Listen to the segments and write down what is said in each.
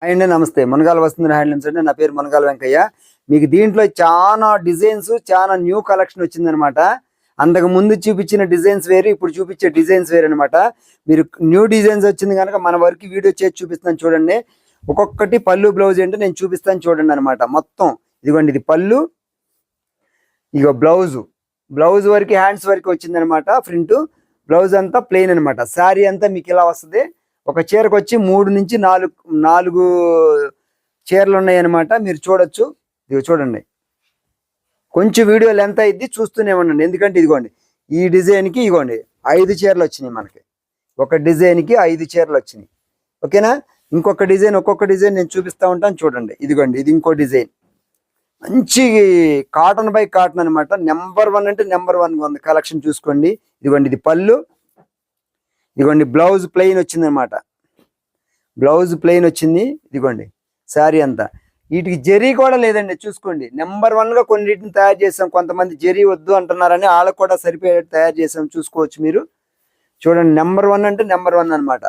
అండి నమస్తే. మునగాల వస్తుంది హ్యాండ్లూమ్స్ అండి. నా పేరు మునగాల వెంకయ్య. మీకు దీంట్లో చాలా డిజైన్స్, చాలా న్యూ కలెక్షన్ వచ్చిందనమాట. అంతకు ముందు చూపించిన డిజైన్స్ వేరు, ఇప్పుడు చూపించే డిజైన్స్ వేరు అనమాట. మీరు న్యూ డిజైన్స్ వచ్చింది కనుక మన వరకు వీడియో చేసి చూపిస్తాను చూడండి. ఒక్కొక్కటి పళ్ళు బ్లౌజ్ అంటే నేను చూపిస్తాను చూడండి అనమాట. మొత్తం ఇదిగోండి, ఇది పళ్ళు, ఇగో బ్లౌజ్ వరకు హ్యాండ్స్ వరకు వచ్చిందనమాట. ప్రింట్ బ్లౌజ్ అంతా ప్లెయిన్ అనమాట. శారీ అంతా మీకు ఇలా వస్తుంది. ఒక చీరకు వచ్చి 3 నుంచి 4 చీరలు ఉన్నాయి అనమాట. మీరు చూడొచ్చు, ఇది చూడండి. కొంచెం వీడియో లెంత్ అయింది, చూస్తూనే ఉండండి. ఎందుకంటే ఇదిగోండి, ఈ డిజైన్కి ఇదిగోండి 5 చీరలు వచ్చినాయి మనకి. ఒక డిజైన్కి 5 చీరలు వచ్చినాయి. ఓకేనా? ఇంకొక డిజైన్, ఒక్కొక్క డిజైన్ నేను చూపిస్తూ ఉంటాను చూడండి. ఇదిగోండి, ఇది ఇంకో డిజైన్. మంచి కాటన్ బై కాటన్ అనమాట. నెంబర్ 1 అంటే నెంబర్ 1 ఉంది కలెక్షన్. చూసుకోండి. ఇదిగోండి, ఇది పళ్ళు, ఇదిగోండి బ్లౌజ్ ప్లెయిన్ వచ్చింది అనమాట. బ్లౌజ్ ప్లెయిన్ వచ్చింది. ఇదిగోండి శారీ అంతా. వీటికి జరీ కూడా లేదండి. చూసుకోండి, నెంబర్ 1గా కొన్నిటిని తయారు చేసాం. కొంతమంది జరీ వద్దు అంటున్నారని వాళ్ళకు కూడా సరిపోయేటట్టు తయారు చేసాం. చూసుకోవచ్చు మీరు. చూడండి, నెంబర్ 1 అంటే నెంబర్ 1 అనమాట.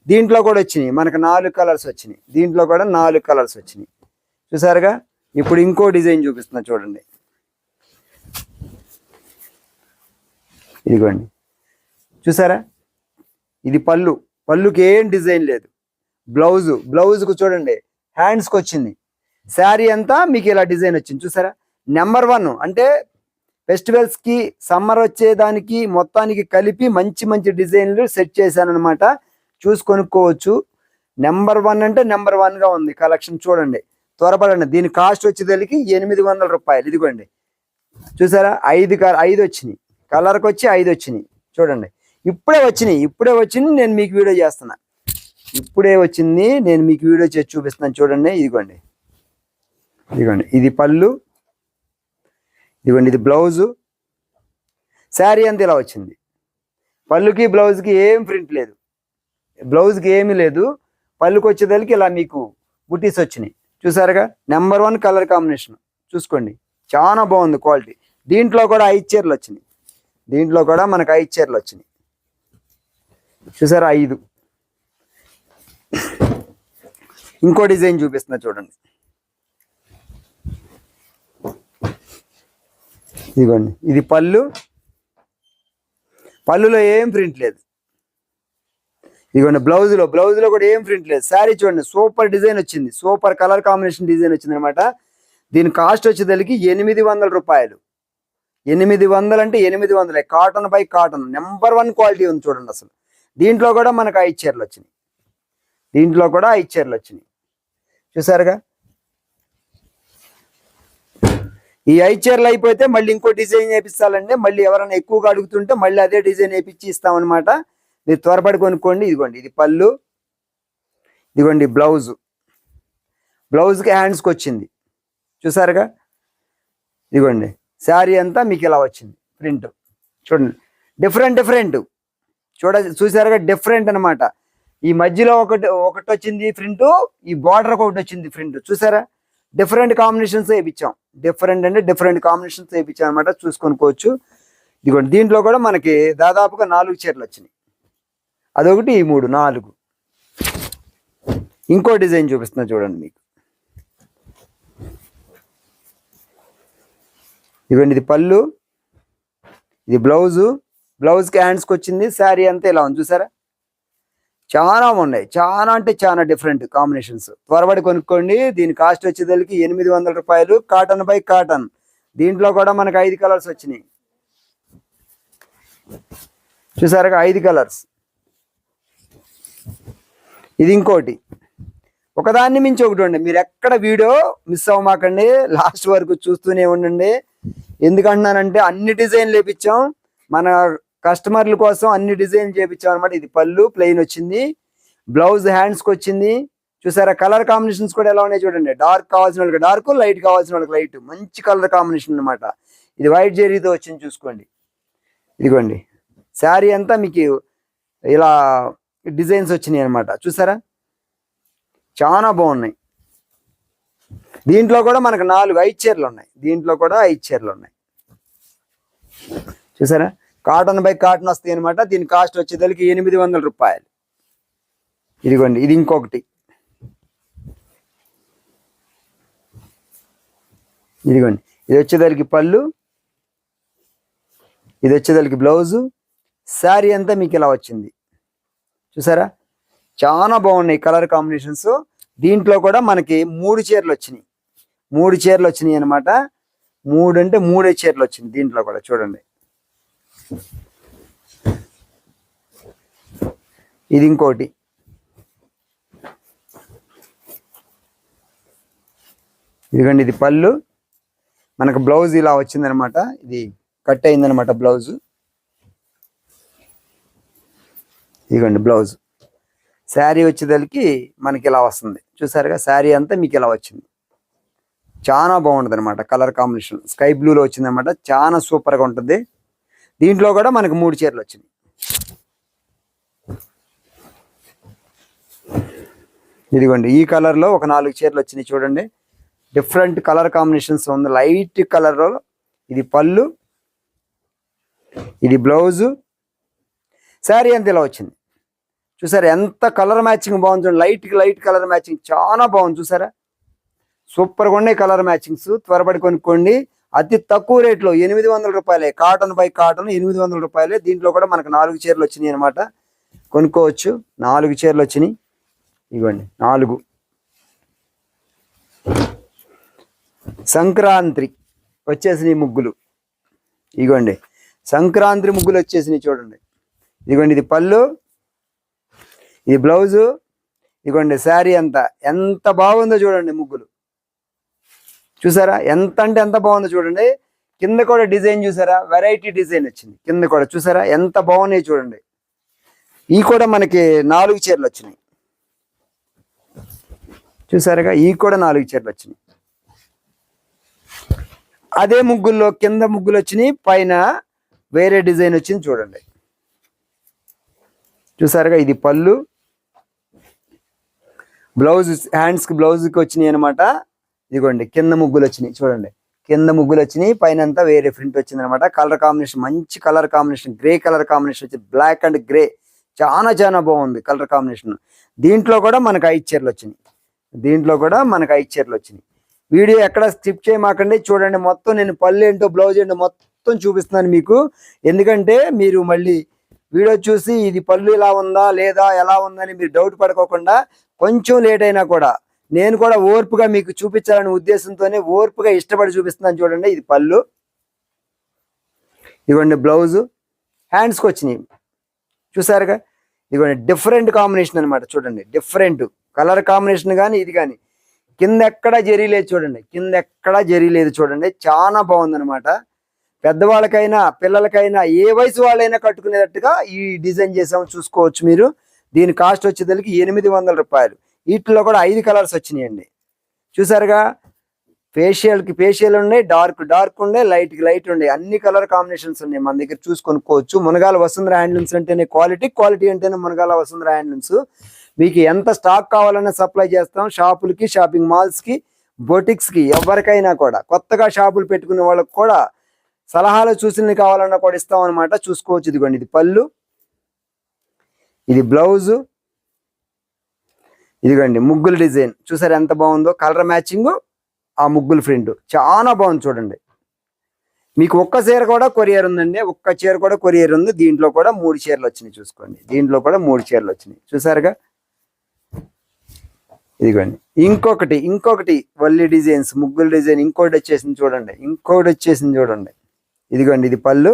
దీంట్లో కూడా వచ్చినాయి మనకు 4 కలర్స్ వచ్చినాయి. దీంట్లో కూడా 4 కలర్స్ వచ్చినాయి. చూసారుగా? ఇప్పుడు ఇంకో డిజైన్ చూపిస్తున్నా చూడండి. ఇదిగోండి, చూసారా? ఇది పళ్ళుకి ఏం డిజైన్ లేదు. బ్లౌజ్కు చూడండి, హ్యాండ్స్కి వచ్చింది. శారీ అంతా మీకు ఇలా డిజైన్ వచ్చింది. చూసారా? నెంబర్ 1 అంటే ఫెస్టివల్స్కి, సమ్మర్ వచ్చేదానికి మొత్తానికి కలిపి మంచి మంచి డిజైన్లు సెట్ చేశాను అనమాట. చూసి కొనుక్కోవచ్చు. నెంబర్ 1 అంటే నెంబర్ 1గా ఉంది కలెక్షన్. చూడండి, త్వరపడండి. దీని కాస్ట్ వచ్చేదానికి 800 రూపాయలు. ఇదిగోండి, చూసారా? 5 వచ్చినాయి. కలర్కి వచ్చి 5 వచ్చినాయి. చూడండి, ఇప్పుడే వచ్చింది. నేను మీకు వీడియో చేస్తున్నా. ఇప్పుడే వచ్చింది, నేను మీకు వీడియో చేసి చూపిస్తున్నాను చూడండి. ఇదిగోండి, ఇది పళ్ళు, ఇదిగోండి ఇది బ్లౌజు. శారీ అంతా ఇలా వచ్చింది. పళ్ళుకి బ్లౌజ్కి ఏం ప్రింట్ లేదు, బ్లౌజ్కి ఏమీ లేదు. పళ్ళుకి వచ్చేదానికి ఇలా మీకు బుటీస్ వచ్చినాయి. చూసారుగా? Number 1 colour combination. చూసుకోండి, చాలా బాగుంది క్వాలిటీ. దీంట్లో కూడా 5 చీరలు వచ్చినాయి. దీంట్లో కూడా మనకు 5 చీరలు వచ్చినాయి. చూసారా? 5. ఇంకో డిజైన్ చూపిస్తున్నా చూడండి. ఇదిగోండి, ఇది పళ్ళులో ఏం ప్రింట్ లేదు. ఇదిగోండి బ్లౌజ్లో కూడా ఏం ప్రింట్ లేదు. శారీ చూడండి, సూపర్ డిజైన్ వచ్చింది. సూపర్ కలర్ కాంబినేషన్ డిజైన్ వచ్చింది అనమాట. దీని కాస్ట్ వచ్చేదానికి 800 రూపాయలు. 800 అంటే 800. Cotton by cotton, number 1 quality ఉంది చూడండి. అసలు దీంట్లో కూడా మనకు 5 చీరలు వచ్చినాయి. చూసారుగా? ఈ 5 చీరలు అయిపోతే మళ్ళీ ఇంకో డిజైన్ వేపిస్తాలండి. మళ్ళీ ఎవరైనా ఎక్కువగా అడుగుతుంటే మళ్ళీ అదే డిజైన్ వేపించి ఇస్తామన్నమాట. మీరు త్వరపడి కొనుక్కోండి. ఇదిగోండి, ఇది పళ్ళు, ఇదిగోండి బ్లౌజ్కి హ్యాండ్స్కి వచ్చింది. చూసారుగా? ఇదిగోండి, శారీ అంతా మీకు ఇలా వచ్చింది. ప్రింట్ చూడండి, డిఫరెంట్ చూసారుగా? డిఫరెంట్ అనమాట. ఈ మధ్యలో ఒకటి వచ్చింది ప్రింట్, ఈ బార్డర్ ఒకటి వచ్చింది ప్రింట్. చూసారా? డిఫరెంట్ కాంబినేషన్స్ వేయించాం. డిఫరెంట్ కాంబినేషన్స్ వేయించాం అనమాట. చూసుకొనుకోవచ్చు. ఇదిగోండి, దీంట్లో కూడా మనకి దాదాపుగా 4 చీరలు వచ్చినాయి. అదొకటి, ఈ 3, 4. ఇంకో డిజైన్ చూపిస్తున్నా చూడండి మీకు. ఇదిగోండి, ఇది పళ్ళు, ఇది బ్లౌజ్కి హ్యాండ్స్కి వచ్చింది. శారీ అంతా ఇలా ఉంది. చూసారా? చాలా ఉన్నాయి. చాలా అంటే చాలా డిఫరెంట్ కాంబినేషన్స్. త్వరపడి కొనుక్కోండి. దీని కాస్ట్ వచ్చేదానికి 800 రూపాయలు. Cotton by cotton. దీంట్లో కూడా మనకు 5 కలర్స్ వచ్చినాయి. చూసారుగా? 5 కలర్స్. ఇది ఇంకోటి, ఒకదాన్ని మించి ఒకటి ఉండండి. మీరు ఎక్కడ వీడియో మిస్ అవ్వమాకండి, లాస్ట్ వరకు చూస్తూనే ఉండండి. ఎందుకంటున్నానంటే అన్ని డిజైన్లు వేపించాం మన కస్టమర్ల కోసం. అన్ని డిజైన్ చేపించాం అనమాట. ఇది పళ్ళు ప్లెయిన్ వచ్చింది. బ్లౌజ్ హ్యాండ్స్కి వచ్చింది. చూసారా? కలర్ కాంబినేషన్స్ కూడా ఎలా ఉన్నాయి చూడండి. డార్క్ కావాల్సిన వాళ్ళకి డార్క్, లైట్ కావాల్సిన వాళ్ళకి లైట్. మంచి కలర్ కాంబినేషన్ అనమాట. ఇది వైట్ జెరీతో వచ్చింది. చూసుకోండి. ఇదిగోండి, శారీ అంతా మీకు ఇలా డిజైన్స్ వచ్చినాయి అనమాట. చూసారా? చాలా బాగున్నాయి. దీంట్లో కూడా మనకు 5 చీరలు ఉన్నాయి. చూసారా? కాటన్ బై కాటన్ వస్తాయి అనమాట. దీని కాస్ట్ వచ్చేదానికి 800 రూపాయలు. ఇదిగోండి, ఇది ఇంకొకటి. ఇదిగోండి, ఇది వచ్చేదానికి పళ్ళు, ఇది వచ్చేదానికి బ్లౌజు, శారీ అంతా మీకు ఇలా వచ్చింది. చూసారా, చాలా బాగున్నాయి కలర్ కాంబినేషన్స్. దీంట్లో కూడా మనకి 3 చీరలు వచ్చినాయి, 3 చీరలు వచ్చినాయి అనమాట. 3 అంటే 3 చీరలు వచ్చింది దీంట్లో కూడా. చూడండి, ఇది ఇంకోటి. ఇదిగోండి, ఇది పళ్ళు, మనకు బ్లౌజ్ ఇలా వచ్చిందనమాట. ఇది కట్ అయిందనమాట బ్లౌజు. ఇదిగోండి బ్లౌజ్. శారీ వచ్చేదానికి మనకి ఇలా వస్తుంది. చూసారుగా, శారీ అంతా మీకు ఇలా వచ్చింది. చాలా బాగుంటుంది అనమాట కలర్ కాంబినేషన్. స్కై బ్లూలో వచ్చింది అనమాట. చాలా సూపర్గా ఉంటుంది. దీంట్లో కూడా మనకు 3 చీరలు వచ్చినాయి. ఇదిగోండి, ఈ కలర్లో ఒక 4 చీరలు వచ్చినాయి. చూడండి, డిఫరెంట్ కలర్ కాంబినేషన్స్ ఉంది. లైట్ కలర్లో ఇది పళ్ళు, ఇది బ్లౌజు, శారీ అంతా ఇలా వచ్చింది. చూసారా, ఎంత కలర్ మ్యాచింగ్ బాగుంది. లైట్ కలర్ మ్యాచింగ్ చాలా బాగుంది. చూసారా, సూపర్గా ఉన్నాయి కలర్ మ్యాచింగ్స్. త్వరపడి కొనుక్కోండి. అతి తక్కువ రేట్లో 800 రూపాయలే. కాటన్ బై కాటన్ 800 రూపాయలే. దీంట్లో కూడా మనకు 4 చీరలు వచ్చినాయి అనమాట. కొనుక్కోవచ్చు. 4 చీరలు వచ్చినాయి. ఇవ్వండి 4. సంక్రాంతి వచ్చేసినాయి ముగ్గులు. ఇగోండి, సంక్రాంతి ముగ్గులు వచ్చేసినాయి. చూడండి, ఇదిగోండి, ఇది పళ్ళు, ఇది బ్లౌజు, ఇదిగోండి శారీ అంతా. ఎంత బాగుందో చూడండి ముగ్గులు. చూసారా, ఎంత అంటే ఎంత బాగుందో చూడండి. కింద కూడా డిజైన్ చూసారా, వెరైటీ డిజైన్ వచ్చింది కింద కూడా. చూసారా, ఎంత బాగున్నాయి చూడండి. ఈ కూడా మనకి 4 చీరలు వచ్చినాయి. చూసారుగా, ఈ కూడా 4 చీరలు వచ్చినాయి. అదే ముగ్గుల్లో కింద ముగ్గులు వచ్చినాయి, పైన వేరే డిజైన్ వచ్చింది. చూడండి, చూసారుగా, ఇది పళ్ళు, బ్లౌజ్, హ్యాండ్స్కి బ్లౌజ్కి వచ్చినాయి అనమాట. ఇదిగోండి, కింద ముగ్గులు వచ్చినాయి. చూడండి, కింద ముగ్గులు వచ్చినాయి, పైన అంతా వేరే ప్రింట్ వచ్చింది అనమాట. కలర్ కాంబినేషన్ మంచి colour combination. Grey colour combination వచ్చింది. బ్లాక్ అండ్ గ్రే చాలా బాగుంది కలర్ కాంబినేషన్. దీంట్లో కూడా మనకు 5 చీరలు వచ్చినాయి. దీంట్లో కూడా మనకు 5 చీరలు వచ్చినాయి. వీడియో ఎక్కడ స్కిప్ చేయమాకండి. చూడండి, మొత్తం నేను పళ్ళు ఏంటో బ్లౌజ్ ఏంటో మొత్తం చూపిస్తున్నాను మీకు. ఎందుకంటే మీరు మళ్ళీ వీడియో చూసి ఇది పళ్ళు ఇలా ఉందా లేదా ఎలా ఉందని మీరు డౌట్ పడుకోకుండా, కొంచెం లేట్ అయినా కూడా నేను కూడా ఓర్పుగా మీకు చూపించాలనే ఉద్దేశంతోనే ఓర్పుగా ఇష్టపడి చూపిస్తున్నాను. చూడండి, ఇది పళ్ళు, ఇదిగోండి బ్లౌజు, హ్యాండ్స్కి వచ్చినాయి. చూసారుగా, ఇదిగోండి డిఫరెంట్ కాంబినేషన్ అనమాట. చూడండి, డిఫరెంట్ కలర్ కాంబినేషన్. కానీ ఇది కానీ కింద ఎక్కడా జరీ లేదు. చూడండి, కింద ఎక్కడా జరీ లేదు. చూడండి, చాలా బాగుందనమాట. పెద్దవాళ్ళకైనా పిల్లలకైనా ఏ వయసు వాళ్ళైనా కట్టుకునేటట్టుగా ఈ డిజైన్ చేసాము. చూసుకోవచ్చు మీరు. దీని కాస్ట్ వచ్చేసరికి 800 రూపాయలు. వీటిలో కూడా 5 కలర్స్ వచ్చినాయండి. చూసారుగా, ఫేషియల్ ఉన్నాయి, డార్క్ ఉన్నాయి, లైట్ ఉన్నాయి. అన్ని కలర్ కాంబినేషన్స్ ఉన్నాయి మన దగ్గర. చూసి కొనుక్కోవచ్చు. మునగాల వసుంధర హ్యాండ్లూమ్స్ అంటేనే క్వాలిటీ అంటేనే మునగాల వసుంధర హ్యాండ్లూమ్స్. మీకు ఎంత స్టాక్ కావాలన్నా సప్లై చేస్తాం. షాపులకి, షాపింగ్ మాల్స్కి, బొటిక్స్కి, ఎవరికైనా కూడా. కొత్తగా షాపులు పెట్టుకునే వాళ్ళకి కూడా సలహాలు సూచనలు కావాలన్నా కూడా ఇస్తాం అనమాట. చూసుకోవచ్చు. ఇదిగోండి, ఇది పళ్ళు, ఇది బ్లౌజు, ఇదిగోండి ముగ్గుల డిజైన్. చూసారు ఎంత బాగుందో కలర్ మ్యాచింగ్, ఆ ముగ్గుల ప్రింట్ చాలా బాగుంది. చూడండి, మీకు ఒక్క చీర కూడా కొరియర్ ఉందండి. ఒక్క చీర కూడా కొరియర్ ఉంది. దీంట్లో కూడా 3 చీరలు వచ్చినాయి. చూసుకోండి, దీంట్లో కూడా 3 చీరలు వచ్చినాయి. చూసారుగా, ఇదిగోండి ఇంకొకటి వల్లి డిజైన్స్, ముగ్గుల డిజైన్ ఇంకోటి వచ్చేసింది. చూడండి, ఇదిగోండి, ఇది పళ్ళు,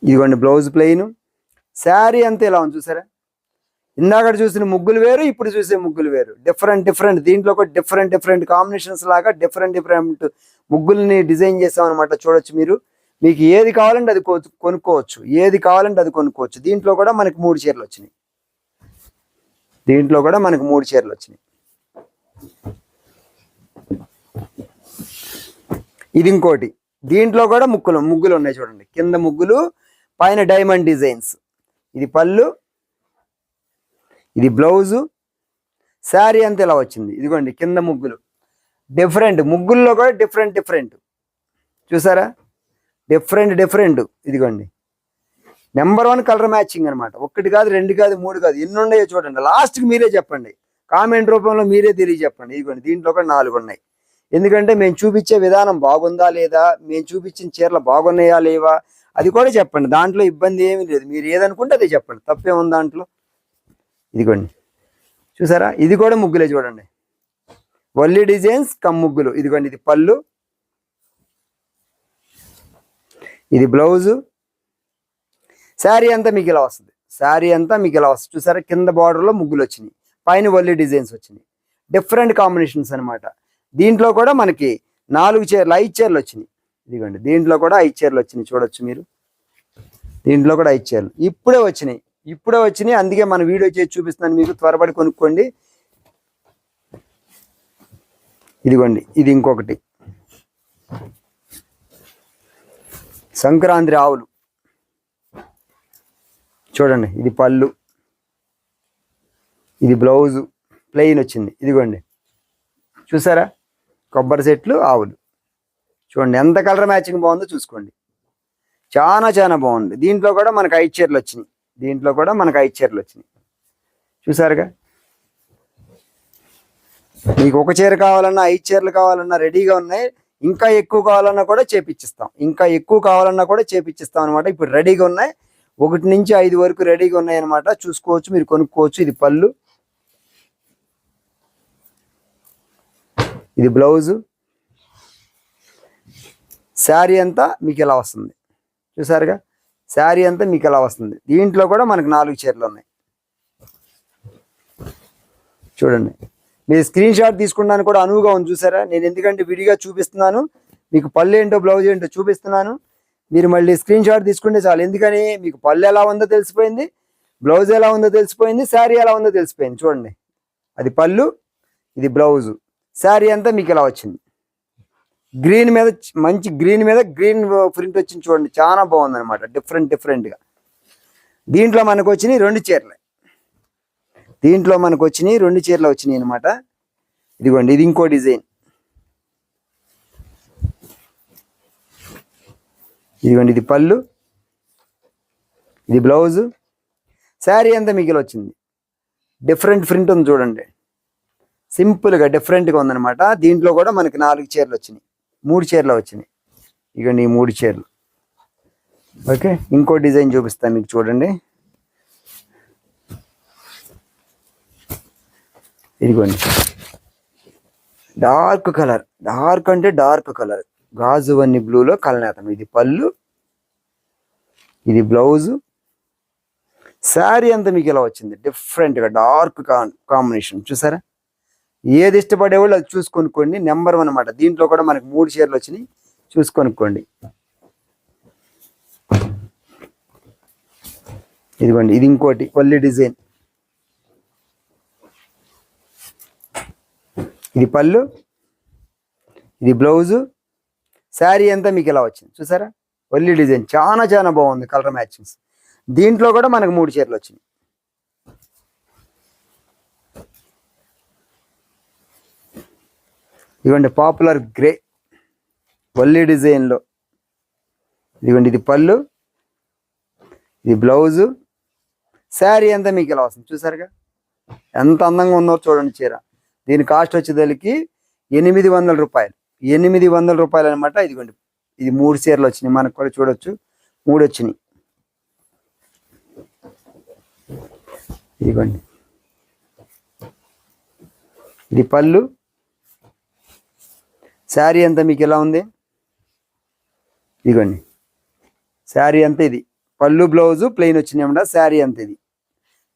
ఇదిగోండి బ్లౌజ్ ప్లెయిన్, శారీ అంతా ఇలా ఉంది. చూసారా, ఇందాక చూసిన ముగ్గులు వేరు, ఇప్పుడు చూసే ముగ్గులు వేరు. డిఫరెంట్ దీంట్లో కూడా డిఫరెంట్ కాంబినేషన్స్ లాగా డిఫరెంట్ ముగ్గుల్ని డిజైన్ చేసాం అనమాట. చూడొచ్చు మీరు. మీకు ఏది కావాలంటే అది కొనుక్కోవచ్చు. దీంట్లో కూడా మనకి 3 చీరలు వచ్చినాయి. ఇది ఇంకోటి. దీంట్లో కూడా ముగ్గులు ఉన్నాయి. చూడండి, కింద ముగ్గులు, పైన డైమండ్ డిజైన్స్. ఇది పళ్ళు, ఇది బ్లౌజు, శారీ అంతా ఇలా వచ్చింది. ఇదిగోండి, కింద ముగ్గులు ముగ్గుల్లో కూడా డిఫరెంట్. చూసారా, డిఫరెంట్. ఇదిగోండి, నెంబర్ 1 కలర్ మ్యాచింగ్ అనమాట. 1 కాదు, 2 కాదు, 3 కాదు, ఎన్ని ఉన్నాయో చూడండి. లాస్ట్కి మీరే చెప్పండి, కామెంట్ రూపంలో మీరే తెలియజెప్పండి. ఇదిగోండి, దీంట్లో కూడా 4 ఉన్నాయి. ఎందుకంటే మేము చూపించే విధానం బాగుందా లేదా, మేము చూపించిన చీరలు బాగున్నాయా లేవా అది కూడా చెప్పండి. దాంట్లో ఇబ్బంది ఏమీ లేదు. మీరు ఏదనుకుంటే అదే చెప్పండి, తప్పేముంది దాంట్లో. ఇదిగోండి చూసారా, ఇది కూడా ముగ్గులే చూడండి. వల్లి డిజైన్స్ కమ్ ముగ్గులు. ఇదిగోండి ఇది పళ్ళు, ఇది బ్లౌజు. శారీ అంతా మీకు ఇలా వస్తుంది. శారీ అంతా మీకు ఇలా వస్తుంది. చూసారా, కింద బార్డర్లో ముగ్గులు వచ్చినాయి, పైన వల్లి డిజైన్స్ వచ్చినాయి. డిఫరెంట్ కాంబినేషన్స్ అనమాట. దీంట్లో కూడా మనకి 4 చీరలు 5 చీరలు వచ్చినాయి. ఇదిగోండి దీంట్లో కూడా 5 చీరలు వచ్చినాయి, చూడొచ్చు మీరు. దీంట్లో కూడా 5 చీరలు ఇప్పుడే వచ్చినాయి. అందుకే మన వీడియో చేసి చూపిస్తున్నాను మీకు, త్వరపడి కొనుక్కోండి. ఇదిగోండి ఇది ఇంకొకటి, సంక్రాంతి ఆవులు. చూడండి ఇది పళ్ళు, ఇది బ్లౌజు ప్లెయిన్ వచ్చింది. ఇదిగోండి చూసారా, కొబ్బరి చెట్లు ఆవులు. చూడండి ఎంత కలర్ మ్యాచింగ్ బాగుందో చూసుకోండి. చాలా చాలా బాగుంది. దీంట్లో కూడా మనకు 5 చీరలు వచ్చినాయి. చూసారుగా, మీకు ఒక చీర కావాలన్నా 5 చీరలు కావాలన్నా రెడీగా ఉన్నాయి. ఇంకా ఎక్కువ కావాలన్నా కూడా చేపిచ్చిస్తాం. అనమాట. ఇప్పుడు రెడీగా ఉన్నాయి, 1 నుంచి 5 వరకు రెడీగా ఉన్నాయి అనమాట. చూసుకోవచ్చు, మీరు కొనుక్కోవచ్చు. ఇది పళ్ళు, ఇది బ్లౌజు. శారీ అంతా మీకు ఇలా వస్తుంది. చూసారుగా, శారీ అంతా మీకు ఇలా వస్తుంది. దీంట్లో కూడా మనకు 4 చీరలు ఉన్నాయి. చూడండి, మీరు స్క్రీన్ షాట్ తీసుకున్నాను కూడా అనువుగా ఉంది. చూసారా, నేను ఎందుకంటే విడిగా చూపిస్తున్నాను మీకు, పళ్ళు ఏంటో బ్లౌజ్ ఏంటో చూపిస్తున్నాను. మీరు మళ్ళీ స్క్రీన్ షాట్ తీసుకుంటే చాలు. ఎందుకని మీకు పళ్ళు ఎలా ఉందో తెలిసిపోయింది, బ్లౌజ్ ఎలా ఉందో తెలిసిపోయింది, శారీ ఎలా ఉందో తెలిసిపోయింది. చూడండి, అది పళ్ళు, ఇది బ్లౌజు. శారీ అంతా మీకు ఇలా వచ్చింది. గ్రీన్ మీద, మంచి గ్రీన్ మీద గ్రీన్ ప్రింట్ వచ్చింది. చూడండి, చాలా బాగుంది అనమాట. డిఫరెంట్గా. దీంట్లో మనకు వచ్చినాయి 2 చీరలు. వచ్చినాయి అనమాట. ఇదిగోండి ఇది ఇంకో డిజైన్. ఇదిగోండి ఇది పళ్ళు, ఇది బ్లౌజు. శారీ అంతా మీకు ఇలా వచ్చింది. డిఫరెంట్ ప్రింట్ ఉంది చూడండి, సింపుల్గా డిఫరెంట్గా ఉందనమాట. దీంట్లో కూడా మనకి 4 చీరలు వచ్చినాయి, 3 చీరలు వచ్చినాయి. ఇగోండి ఈ 3 చీరలు. ఓకే, ఇంకో డిజైన్ చూపిస్తాను మీకు, చూడండి. ఇదిగోండి డార్క్ కలర్, డార్క్ కలర్ గాజువన్ని బ్లూలో కలనేతం. ఇది పళ్ళు, ఇది బ్లౌజు. శారీ అంతా మీకు ఇలా వచ్చింది, డిఫరెంట్గా డార్క్ కాంబినేషన్. చూసారా, ఏది ఇష్టపడేవాళ్ళు అది చూసుకొనుకోండి. నెంబర్ 1 అనమాట. దీంట్లో కూడా మనకు 3 చీరలు వచ్చినాయి, చూసుకొనుకోండి. ఇదిగోండి ఇది ఇంకోటి వల్లి డిజైన్. ఇది పళ్ళు, ఇది బ్లౌజు. శారీ అంతా మీకు ఇలా వచ్చింది. చూసారా, వల్లి డిజైన్ చాలా చాలా బాగుంది, కలర్ మ్యాచింగ్స్. దీంట్లో కూడా మనకు 3 చీరలు వచ్చినాయి. ఇదిగోండి పాపులర్ గ్రే వల్లి డిజైన్లో. ఇదిగోండి ఇది పళ్ళు, ఇది బ్లౌజు. శారీ అంతా మీకు ఇలా వస్తుంది. చూసారుగా ఎంత అందంగా ఉందో చూడండి చీర. దీని కాస్ట్ వచ్చేదానికి 800 రూపాయలు. 800 రూపాయలు అనమాట. ఇదిగోండి ఇది 3 చీరలు వచ్చినాయి, మనకు కూడా చూడొచ్చు 3 వచ్చినాయి. ఇదిగోండి ఇది పళ్ళు, శారీ అంతా మీకు ఎలా ఉంది. ఇదిగోండి శారీ అంతా ఇది పళ్ళు బ్లౌజు ప్లెయిన్ వచ్చినాయి అన్నమాట. శారీ అంతా ఇది.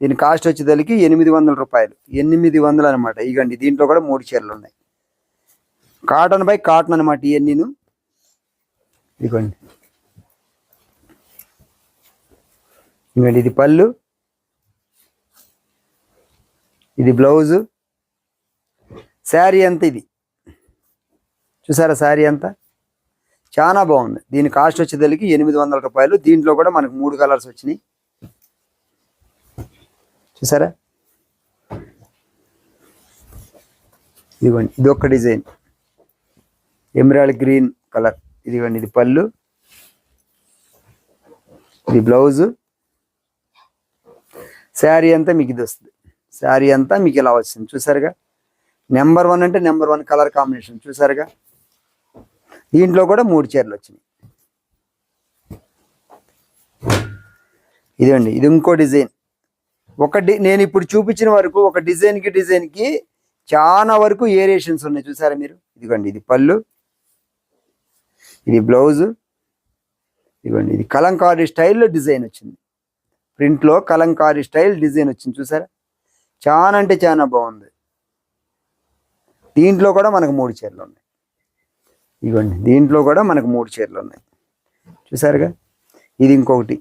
దీని కాస్ట్ వచ్చేదానికి 800 రూపాయలు. 800 అనమాట. ఇగండి దీంట్లో కూడా 3 చీరలు ఉన్నాయి. కాటన్ బై కాటన్ అనమాట ఇవన్నీను. ఇదిగోండి ఇదిగోండి ఇది పళ్ళు, ఇది బ్లౌజు. శారీ అంతా ఇది. చూసారా, శారీ అంతా చాలా బాగుంది. దీని కాస్ట్ వచ్చేదానికి 800 రూపాయలు. దీంట్లో కూడా మనకు 3 కలర్స్ వచ్చినాయి. చూసారా, ఇదిగోండి ఇది ఒక డిజైన్ ఎమరాల్డ్ గ్రీన్ కలర్. ఇదిగోండి ఇది పళ్ళు, ఇది బ్లౌజు. శారీ అంతా మీకు ఇది వస్తుంది. శారీ అంతా మీకు ఇలా వచ్చింది. చూసారుగా, నెంబర్ 1 అంటే నెంబర్ 1 కలర్ కాంబినేషన్ చూసారుగా. దీంట్లో కూడా 3 చీరలు వచ్చినాయి. ఇదండి, ఇది ఇంకో డిజైన్. నేను ఇప్పుడు చూపించిన వరకు ఒక డిజైన్కి చాలా వరకు ఏరియేషన్స్ ఉన్నాయి చూసారా మీరు. ఇదిగోండి, ఇది పళ్ళు, ఇది బ్లౌజు, ఇదిగోండి ఇది కలంకారీ స్టైల్లో డిజైన్ వచ్చింది. ప్రింట్లో కలంకారీ స్టైల్ డిజైన్ వచ్చింది చూసారా. చాలా అంటే చాలా బాగుంది. దీంట్లో కూడా మనకు 3 చీరలు ఉన్నాయి. ఇదిగోండి, దీంట్లో కూడా మనకు 3 చీరలు ఉన్నాయి చూసారుగా. ఇది ఇంకొకటి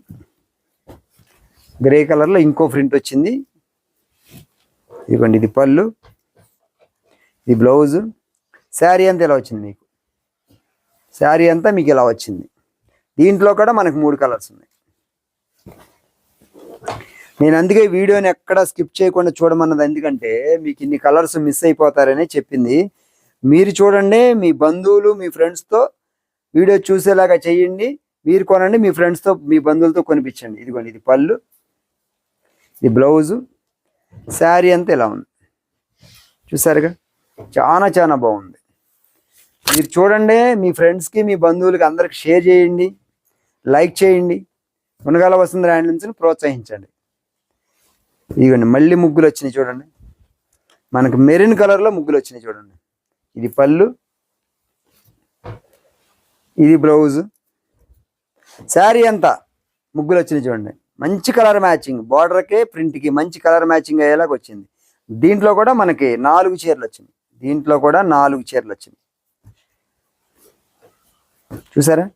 గ్రే కలర్లో ఇంకో ప్రింట్ వచ్చింది. ఇదిగోండి, ఇది పళ్ళు, ఇది బ్లౌజు. శారీ అంతా ఇలా వచ్చింది మీకు. శారీ అంతా మీకు ఇలా వచ్చింది. దీంట్లో కూడా మనకు 3 కలర్స్ ఉన్నాయి. నేను అందుకే వీడియోని ఎక్కడ స్కిప్ చేయకుండా చూడమన్నది, ఎందుకంటే మీకు ఇన్ని కలర్స్ మిస్ అయిపోతారని చెప్పింది. మీరు చూడండి, మీ బంధువులు మీ ఫ్రెండ్స్తో వీడియో చూసేలాగా చేయండి. మీరు కొనండి, మీ ఫ్రెండ్స్తో మీ బంధువులతో కొనిపించండి. ఇదిగోండి, ఇది పళ్ళు, ఇది బ్లౌజు. శారీ అంతా ఇలా ఉంది చూసారుగా. చాలా చాలా బాగుంది. మీరు చూడండి, మీ ఫ్రెండ్స్కి మీ బంధువులకి అందరికి షేర్ చేయండి, లైక్ చేయండి. మునగాల వసుంధర హ్యాండ్లూమ్స్ని ప్రోత్సహించండి. ఇదిగోండి, మళ్ళీ ముగ్గులు వచ్చినాయి చూడండి. మనకు మెరూన్ కలర్లో ముగ్గులు వచ్చినాయి చూడండి. ఇది పళ్ళు, ఇది బ్లౌజు. శారీ అంతా ముగ్గులు వచ్చినాయి చూడండి. మంచి కలర్ మ్యాచింగ్, బార్డర్కే ప్రింట్కి మంచి కలర్ మ్యాచింగ్ అయ్యేలాగా వచ్చింది. దీంట్లో కూడా మనకి 4 చీరలు వచ్చినాయి. దీంట్లో కూడా 4 చీరలు వచ్చినాయి చూసారా.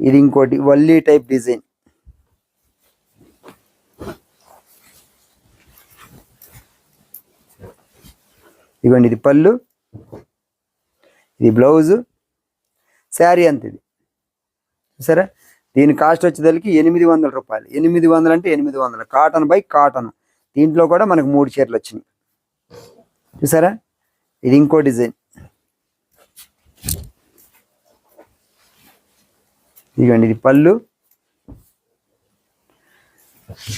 ఇది ఇంకోటి వల్లీ టైప్ డిజైన్. ఇదిగోండి, ఇది పళ్ళు, ఇది బ్లౌజు. శారీ అంత ఇది చూసారా. దీని కాస్ట్ వచ్చేదానికి 800 రూపాయలు. 800 అంటే 800 కాటన్ బై కాటన్. దీంట్లో కూడా మనకు 3 చీరలు వచ్చినాయి చూసారా. ఇది ఇంకో డిజైన్. ఇదిగోండి, ఇది పళ్ళు,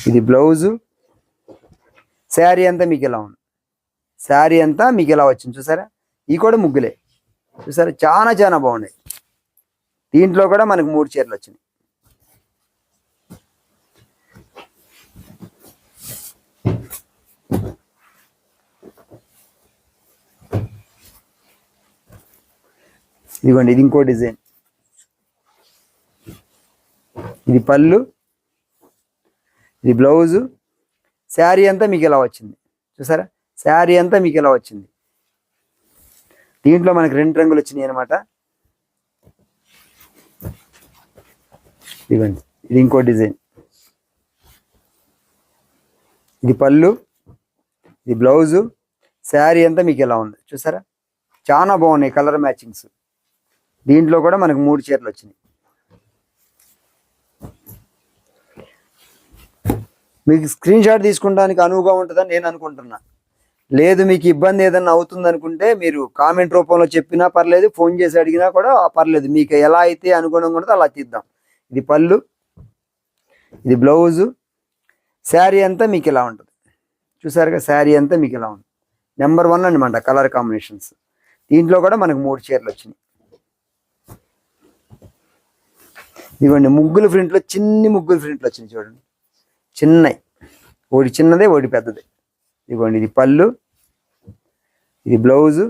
ఇది బ్లౌజు. శారీ అంతా మీకు ఇలా ఉంది. శారీ అంతా మీకు ఇలా వచ్చింది చూసారా. ఈ కూడా ముగ్గులే చూసారా. చాలా చాలా బాగున్నాయి. దీంట్లో కూడా మనకు 3 చీరలు వచ్చినాయి. ఇదిగోండి, ఇది ఇంకో డిజైన్. ఇది పళ్ళు, ఇది బ్లౌజు. శారీ అంతా మీకు ఇలా వచ్చింది చూసారా. శారీ అంతా మీకు ఇలా వచ్చింది. దీంట్లో మనకి 2 రంగులు వచ్చినాయి అనమాట. ఇదిగోండి, ఇది ఇంకో డిజైన్. ఇది పళ్ళు, ఇది బ్లౌజు. శారీ అంతా మీకు ఇలా ఉంది చూసారా. చాలా బాగున్నాయి కలర్ మ్యాచింగ్స్. దీంట్లో కూడా మనకు 3 చీరలు వచ్చినాయి. మీకు స్క్రీన్ షాట్ తీసుకోవడానికి అనువుగా ఉంటుందని నేను అనుకుంటున్నా. లేదు మీకు ఇబ్బంది ఏదన్నా అవుతుంది అనుకుంటే మీరు కామెంట్ రూపంలో చెప్పినా పర్లేదు, ఫోన్ చేసి అడిగినా కూడా పర్లేదు. మీకు ఎలా అయితే అనుగుణంగా ఉంటుందో అలా తీద్దాం. ఇది పళ్ళు, ఇది బ్లౌజు. శారీ అంతా మీకు ఇలా ఉంటుంది చూసారుగా. శారీ అంతా మీకు ఇలా ఉంది. నెంబర్ 1 అనమాట కలర్ కాంబినేషన్స్. దీంట్లో కూడా మనకు 3 చీరలు వచ్చినాయి. ఇదిగోండి, ముగ్గులు ప్రింట్లో చిన్ని ముగ్గులు ప్రింట్లు వచ్చినాయి చూడండి. చిన్నవి, ఒకటి చిన్నదే ఒకటి పెద్దదే. ఇదిగోండి, ఇది పళ్ళు, ఇది బ్లౌజు.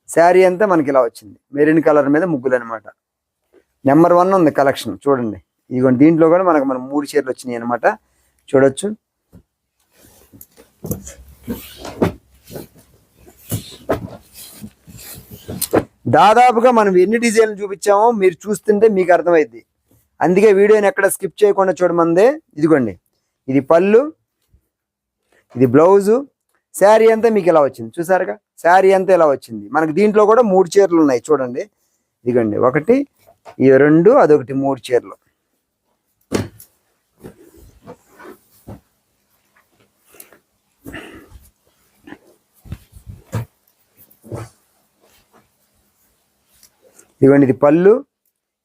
శారీ అంతా మనకి ఇలా వచ్చింది. మెరూన్ కలర్ మీద ముగ్గులు అనమాట. నెంబర్ 1 ఉంది కలెక్షన్ చూడండి. ఇదిగోండి, దీంట్లో కూడా మనకు 3 చీరలు వచ్చినాయి అనమాట. చూడొచ్చు. దాదాపుగా మనం ఎన్ని డిజైన్లు చూపించామో మీరు చూస్తుంటే మీకు అర్థమైద్ది. అందుకే వీడియోని ఎక్కడ స్కిప్ చేయకుండా చూడమందే. ఇదిగోండి, ఇది పళ్ళు, ఇది బ్లౌజు. శారీ అంతా మీకు ఇలా వచ్చింది చూసారుగా. శారీ అంతా ఇలా వచ్చింది. మనకి దీంట్లో కూడా 3 చీరలు ఉన్నాయి చూడండి. ఇదిగోండి, 1, 2, అదొకటి 3 చీరలు. ఇదిగోండి, ఇది పళ్ళు,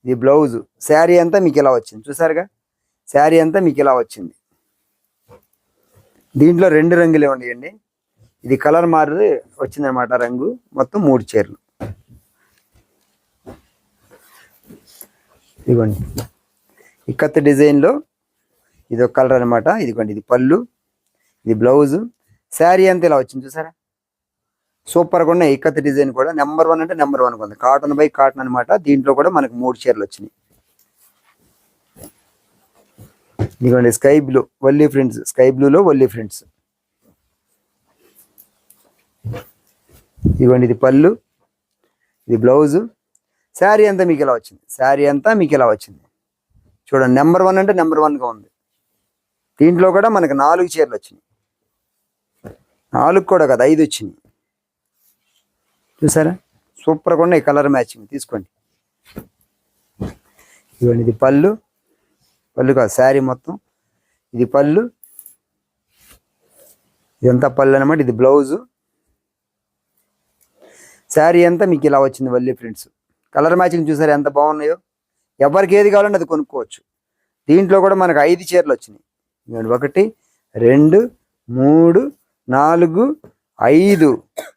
ఇది బ్లౌజు. శారీ అంతా మీకు ఇలా వచ్చింది చూసారుగా. శారీ అంతా మీకు ఇలా వచ్చింది. దీంట్లో 2 రంగులే ఉన్నాయండి. ఇది కలర్ మారి వచ్చిందనమాట రంగు. మొత్తం 3 చీరలు. ఇదిగోండి ఇక్కత్ డిజైన్లో ఇది ఒక కలర్ అనమాట. ఇదిగోండి ఇది పళ్ళు, ఇది బ్లౌజు. శారీ అంతా ఇలా వచ్చింది చూసారా, సూపర్గా ఉన్నాయి. ఇక్కత్ డిజైన్ కూడా నెంబర్ 1 అంటే నెంబర్ 1 ఉంది. కాటన్ బై కాటన్ అనమాట. దీంట్లో కూడా మనకు 3 చీరలు వచ్చినాయి. ఇదిగోండి స్కై బ్లూ వల్లీ ప్రింట్స్, స్కై బ్లూలో వల్లీ ప్రింట్స్. ఇదిగోండి ఇది పళ్ళు, ఇది బ్లౌజు. శారీ అంతా మీకు ఇలా వచ్చింది. శారీ అంతా మీకు ఇలా వచ్చింది చూడండి. నెంబర్ 1 అంటే నెంబర్ 1గా ఉంది. దీంట్లో కూడా మనకు 4 చీరలు వచ్చినాయి. 4 కూడా కదా, 5 వచ్చినాయి చూసారా. సూపర్గా ఉన్నాయి కలర్ మ్యాచింగ్. తీసుకోండి. ఇదిగోండి ఇది పళ్ళు, పళ్ళు కాదు శారీ మొత్తం. ఇది పళ్ళు, ఇదంతా పళ్ళు అనమాట. ఇది బ్లౌజు. శారీ అంతా మీకు ఇలా వచ్చింది వల్లీ ప్రింట్స్. కలర్ మ్యాచింగ్ చూసారా ఎంత బాగున్నాయో. ఎవరికి ఏది కావాలంటే అది కొనుక్కోవచ్చు. దీంట్లో కూడా మనకు 5 చీరలు వచ్చినాయి. 1 2 3 4 5,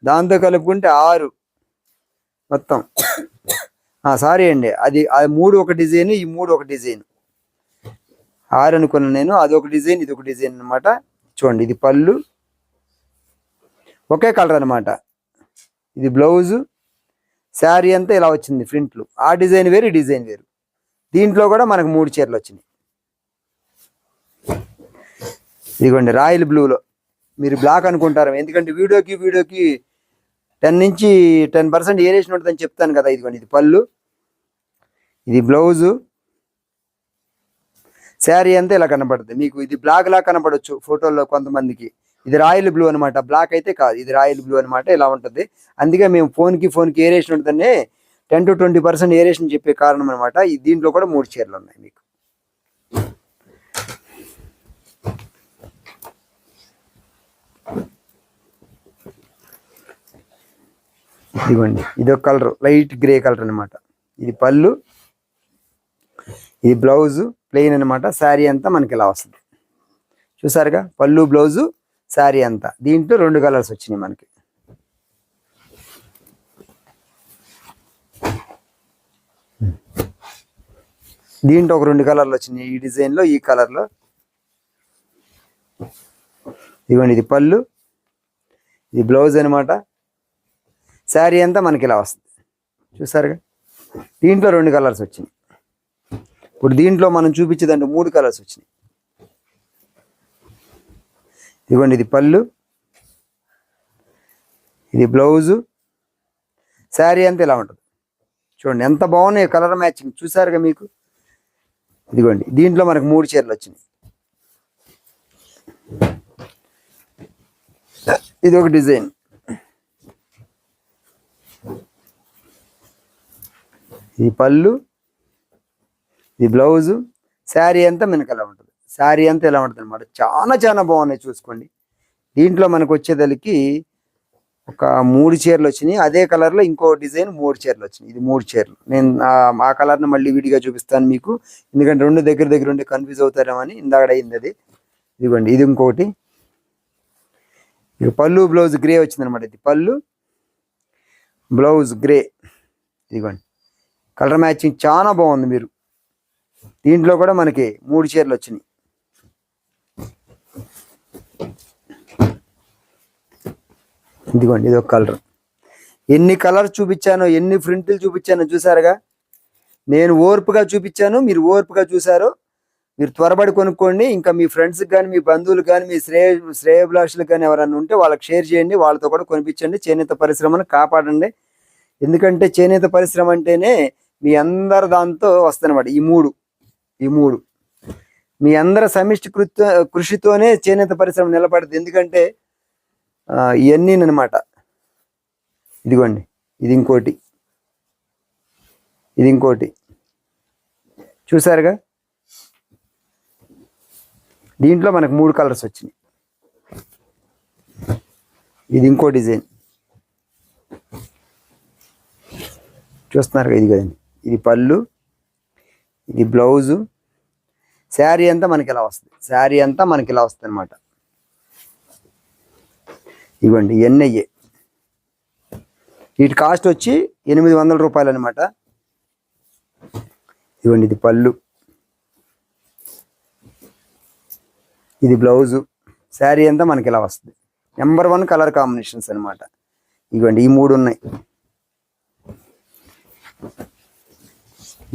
దాంతో కలుపుకుంటే 6 మొత్తం. సారీ అండి, అది 3 ఒక డిజైన్, ఈ 3 ఒక డిజైన్. 6 అనుకున్నాను నేను. అది ఒక డిజైన్, ఇది ఒక డిజైన్ అనమాట. చూడండి ఇది పళ్ళు, ఒకే కలర్ అనమాట. ఇది బ్లౌజు. శారీ అంతా ఇలా వచ్చింది ప్రింట్లు. ఆ డిజైన్ వేరు, ఈ డిజైన్ వేరు. దీంట్లో కూడా మనకు 3 చీరలు వచ్చినాయి. ఇదిగోండి రాయల్ బ్లూలో. మీరు బ్లాక్ అనుకుంటారు, ఎందుకంటే వీడియోకి 10 నుంచి 10% ఏరేషన్ ఉంటుందని చెప్తాను కదా. ఇదిగోండి ఇది పళ్ళు, ఇది బ్లౌజు. శారీ అంతా ఇలా కనపడుతుంది మీకు. ఇది బ్లాక్ లా కనపడవచ్చు ఫోటోల్లో కొంతమందికి. ఇది రాయల్ బ్లూ అనమాట. బ్లాక్ అయితే కాదు, ఇది రాయల్ బ్లూ అనమాట. ఇలా ఉంటుంది. అందుకే మేము ఫోన్కి ఏరేషన్ ఉంటుందని 10 to 20% ఏరేషన్ చెప్పే కారణం అనమాట. దీంట్లో కూడా 3 చీరలు ఉన్నాయి మీకు. ఇదిగోండి ఇది ఒక కలర్, లైట్ గ్రే కలర్ అనమాట. ఇది పళ్ళు, ఇది బ్లౌజు ప్లెయిన్ అనమాట. శారీ అంతా మనకి ఇలా వస్తుంది చూసారుగా. పళ్ళు, బ్లౌజు, శారీ అంతా. దీంట్లో 2 కలర్స్ వచ్చినాయి మనకి. దీంట్లో ఒక 2 కలర్లు వచ్చినాయి. ఈ డిజైన్లో, ఈ కలర్లో. ఇదిగోండి ఇది పళ్ళు, ఇది బ్లౌజ్ అనమాట. శారీ అంతా మనకి ఇలా వస్తుంది చూసారుగా. దీంట్లో 2 కలర్స్ వచ్చినాయి. ఇప్పుడు దీంట్లో మనం చూపించేదంటే 3 కలర్స్ వచ్చినాయి. ఇదిగోండి ఇది పళ్ళు, ఇది బ్లౌజు. శారీ అంతా ఇలా ఉంటుంది చూడండి. ఎంత బాగున్నాయి కలర్ మ్యాచింగ్ చూసారుగా మీకు. ఇదిగోండి దీంట్లో మనకు 3 చీరలు వచ్చినాయి. ఇది ఒక డిజైన్. ఇది పళ్ళు, ఇది బ్లౌజు. శారీ అంతా మనకి ఎలా ఉంటుంది. శారీ అంతా ఎలా ఉంటుంది అనమాట. చాలా బాగున్నాయి చూసుకోండి. దీంట్లో మనకు వచ్చేదానికి ఒక 3 చీరలు వచ్చినాయి. అదే కలర్లో ఇంకో డిజైన్ 3 చీరలు వచ్చినాయి. ఇది 3 చీరలు. నేను ఆ కలర్ని మళ్ళీ విడిగా చూపిస్తాను మీకు, ఎందుకంటే 2 దగ్గర ఉండి కన్ఫ్యూజ్ అవుతారేమని. ఇందాక అయింది అది. ఇదిగోండి ఇది ఇంకోటి. ఇక పళ్ళు, బ్లౌజ్ గ్రే వచ్చింది అనమాట. ఇది పళ్ళు, బ్లౌజ్ గ్రే. ఇదిగోండి కలర్ మ్యాచింగ్ చాలా బాగుంది. మీరు దీంట్లో కూడా మనకి 3 చీరలు వచ్చినాయి. ఇదిగోండి ఇది ఒక కలర్. ఎన్ని కలర్స్ చూపించానో, ఎన్ని ప్రింట్లు చూపించానో చూసారుగా. నేను ఓర్పుగా చూపించాను, మీరు ఓర్పుగా చూసారు. మీరు త్వరపడి కొనుక్కోండి. ఇంకా మీ ఫ్రెండ్స్కి కానీ, మీ బంధువులు కానీ, మీ శ్రేయభిలాషులకు కానీ ఎవరైనా ఉంటే వాళ్ళకి షేర్ చేయండి. వాళ్ళతో కూడా కొనిపించండి. చేనేత పరిశ్రమను కాపాడండి. ఎందుకంటే చేనేత పరిశ్రమ అంటేనే మీ అందరు దాంతో వస్తాయన్నమాట. ఈ మూడు మీ అందరి సమిష్టి కృషితోనే చేనేత పరిశ్రమ నిలబడుతుంది. ఎందుకంటే ఇవన్నీ అనమాట. ఇదిగోండి ఇది ఇంకోటి చూసారుగా. దీంట్లో మనకు 3 కలర్స్ వచ్చినాయి. ఇది ఇంకో డిజైన్ చూస్తున్నారుగా. ఇది కదండి, ఇది పళ్ళు, ఇది బ్లౌజు. శారీ అంతా మనకి ఇలా వస్తుంది. శారీ అంతా మనకి ఇలా వస్తుంది అనమాట. ఇవ్వండి ఎన్ఐఏ. వీటి కాస్ట్ వచ్చి 800 రూపాయలు అనమాట. ఇవ్వండి ఇది పళ్ళు, ఇది బ్లౌజు. శారీ అంతా మనకి ఇలా వస్తుంది. నెంబర్ 1 కలర్ కాంబినేషన్స్ అనమాట. ఇవ్వండి ఈ 3 ఉన్నాయి.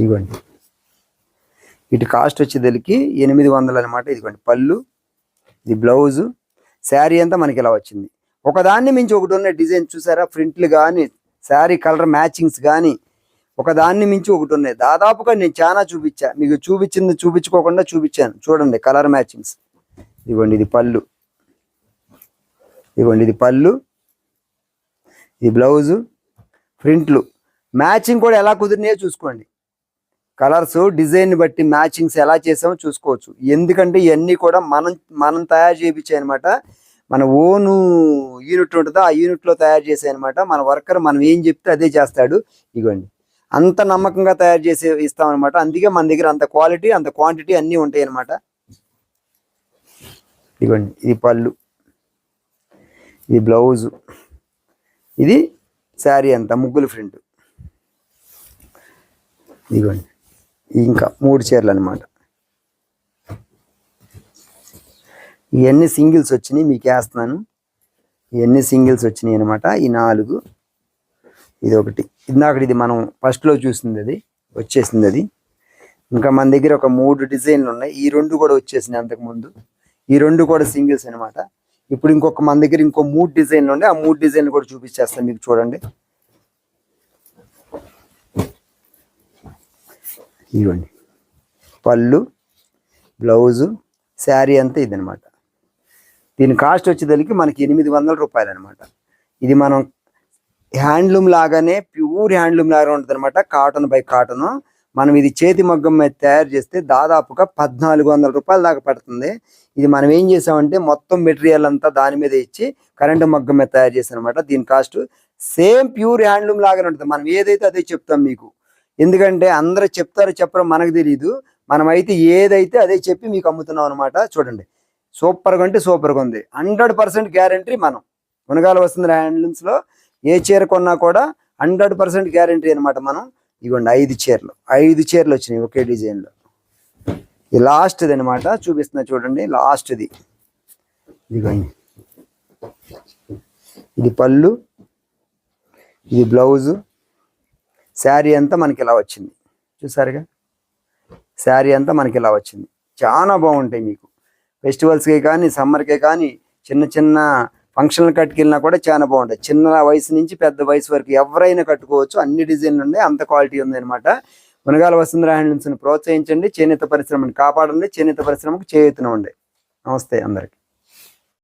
ఇవ్వండి వీటి కాస్ట్ వచ్చేదలికి 800 అనమాట. ఇదిగోండి పళ్ళు, ఇది బ్లౌజు. శారీ అంతా మనకి ఇలా వచ్చింది. ఒకదాన్ని మించి ఒకటి ఉన్న డిజైన్ చూసారా, ప్రింట్లు కానీ శారీ కలర్ మ్యాచింగ్స్ కానీ ఒకదాన్ని మించి ఒకటి ఉన్నాయి. దాదాపుగా నేను చాలా చూపించా, మీకు చూపించింది చూపించుకోకుండా చూపించాను. చూడండి కలర్ మ్యాచింగ్స్. ఇవ్వండి ఇది పళ్ళు, ఇవ్వండి ఇది పళ్ళు, ఇది బ్లౌజు. ప్రింట్లు మ్యాచింగ్ కూడా ఎలా కుదిరినాయో చూసుకోండి. కలర్స్ డిజైన్ బట్టి మ్యాచింగ్స్ ఎలా చేసామో చూసుకోవచ్చు. ఎందుకంటే ఇవన్నీ కూడా మనం తయారు చేయించాయి అనమాట. మన ఓను యూనిట్ ఉంటుందో ఆ యూనిట్లో తయారు చేసాయి అనమాట. మన వర్కర్ మనం ఏం చెప్తే అదే చేస్తాడు. ఇవ్వండి అంత నమ్మకంగా తయారు చేసి ఇస్తామన్నమాట. అందుకే మన దగ్గర అంత క్వాలిటీ అంత క్వాంటిటీ అన్నీ ఉంటాయి అన్నమాట. ఇవ్వండి ఇది పళ్ళు, ఇది బ్లౌజు, ఇది శారీ అంతా ముగ్గులు ప్రింట్. ఇవ్వండి ఇంకా 3 చీరలు అనమాట. ఇవన్నీ సింగిల్స్ వచ్చినాయి, మీకు వేస్తున్నాను. ఇవన్నీ సింగిల్స్ వచ్చినాయి అనమాట. ఈ 4, ఇది ఒకటి, ఇది మనం ఫస్ట్లో చూసింది, అది వచ్చేసింది. అది ఇంకా మన దగ్గర ఒక 3 డిజైన్లు ఉన్నాయి. ఈ 2 కూడా వచ్చేసినాయి అంతకుముందు. ఈ 2 కూడా సింగిల్స్ అనమాట. ఇప్పుడు మన దగ్గర ఇంకో 3 డిజైన్లు ఉన్నాయి. ఆ 3 డిజైన్లు కూడా చూపించేస్తాను మీకు. చూడండి ఇవ్వండి పళ్ళు, బ్లౌజు, శారీ అంతా ఇది అనమాట. దీని కాస్ట్ వచ్చేదానికి మనకి 800 రూపాయలు అనమాట. ఇది మనం హ్యాండ్లూమ్ లాగానే ప్యూర్ హ్యాండ్లూమ్ లాగా ఉంటుంది అనమాట. Cotton by cotton. మనం ఇది చేతి మగ్గం మీద తయారు చేస్తే దాదాపుగా 1400 రూపాయల దాకా పడుతుంది. ఇది మనం ఏం చేసామంటే మొత్తం మెటీరియల్ అంతా దాని మీద ఇచ్చి కరెంటు మగ్గం మీద తయారు చేసాం అనమాట. దీని కాస్ట్ సేమ్ ప్యూర్ హ్యాండ్లూమ్ లాగానే ఉంటుంది. మనం ఏదైతే అదే చెప్తాం మీకు. ఎందుకంటే అందరూ చెప్తారో చెప్పరో మనకు తెలియదు. మనమైతే ఏదైతే అదే చెప్పి మీకు అమ్ముతున్నాం అనమాట. చూడండి సూపర్గా అంటే సూపర్గా ఉంది. 100% గ్యారంటీ. మనం మునగాల వసుంధర హ్యాండ్లూమ్స్లో ఏ చీర కొన్నా కూడా 100% గ్యారంటీ అనమాట. మనం ఇవ్వండి 5 చీరలు వచ్చినాయి ఒకే డిజైన్లో. ఇది లాస్ట్ది అనమాట. చూపిస్తున్నా చూడండి లాస్ట్ది. ఇదిగోండి ఇది పళ్ళు, ఇది బ్లౌజు, శారీ అంతా మనకి ఇలా వచ్చింది. చూసారుగా శారీ అంతా మనకి ఇలా వచ్చింది. చాలా బాగుంటాయి మీకు. ఫెస్టివల్స్కి కానీ సమ్మర్కే కానీ చిన్న చిన్న ఫంక్షన్లు కట్టుకెళ్ళినా కూడా చాలా బాగుంటాయి. చిన్న వయసు నుంచి పెద్ద వయసు వరకు ఎవరైనా కట్టుకోవచ్చు. అన్ని డిజైన్లు ఉన్నాయి, అంత క్వాలిటీ ఉంది అనమాట. మునగాల వసుంధర హ్యాండ్లూమ్స్ని ప్రోత్సహించండి. చేనేత పరిశ్రమని కాపాడండి. చేనేత పరిశ్రమకు చేయూతనివ్వండి. నమస్తే అందరికి.